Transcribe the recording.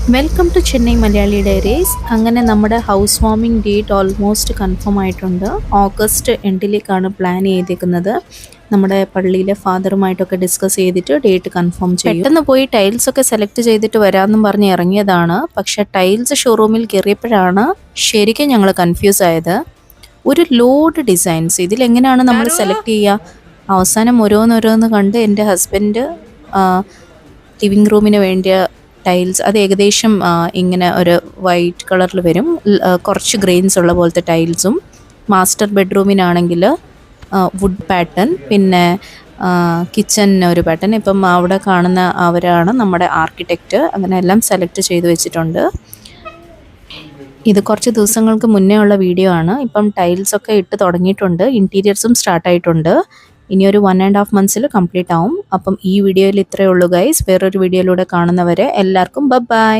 Welcome to Chennai Malayali diaries. അങ്ങനെ നമ്മുടെ house warming date almost confirm ആയിട്ടുണ്ട്. ഓഗസ്റ്റ് എൻഡിലേക്കാണ് പ്ലാൻ ചെയ്തേക്കുന്നത്. നമ്മുടെ പള്ളിയിലെ ഫാദറുമായിട്ടൊക്കെ ഡിസ്കസ് ചെയ്തിട്ട് ഡേറ്റ് കൺഫേം ചെയ്യും. പെട്ടെന്ന് പോയി ടൈൽസ് ഒക്കെ സെലക്ട് ചെയ്തിട്ട് വരാമെന്നും പറഞ്ഞ് ഇറങ്ങിയതാണ്. പക്ഷേ ടൈൽസ് ഷോറൂമിൽ കയറിയപ്പോഴാണ് ശരിക്കും ഞങ്ങൾ കൺഫ്യൂസ് ആയത്. ഒരു ലോഡ് ഡിസൈൻസ്, ഇതിലെങ്ങനെയാണ് നമ്മൾ സെലക്ട് ചെയ്യുക? അവസാനം ഓരോന്നോരോന്ന് കണ്ട് എൻ്റെ ഹസ്ബൻഡ് ലിവിങ് റൂമിന് വേണ്ടിയ ടൈൽസ്, അത് ഏകദേശം ഇങ്ങനെ ഒരു വൈറ്റ് കളറിൽ വരും, കുറച്ച് ഗ്രെയിൻസ് ഉള്ള പോലത്തെ ടൈൽസും. മാസ്റ്റർ ബെഡ്റൂമിനാണെങ്കിൽ വുഡ് പാറ്റേൺ, പിന്നെ കിച്ചണിന് ഒരു പാറ്റേൺ. ഇപ്പം അവിടെ കാണുന്ന അവരാണ് നമ്മുടെ ആർക്കിടെക്റ്റ്. അങ്ങനെ എല്ലാം സെലക്ട് ചെയ്ത് വെച്ചിട്ടുണ്ട്. ഇത് കുറച്ച് ദിവസങ്ങൾക്ക് മുന്നേ ഉള്ള വീഡിയോ ആണ്. ഇപ്പം ടൈൽസൊക്കെ ഇട്ട് തുടങ്ങിയിട്ടുണ്ട്, ഇൻറ്റീരിയർസും സ്റ്റാർട്ടായിട്ടുണ്ട്. ഇനിയൊരു 1.5 months കംപ്ലീറ്റ് ആവും. അപ്പം ഈ വീഡിയോയിൽ ഇത്രയേ ഉള്ളൂ ഗൈസ്. വേറൊരു വീഡിയോയിലൂടെ കാണുന്നവരെ എല്ലാവർക്കും ബൈ.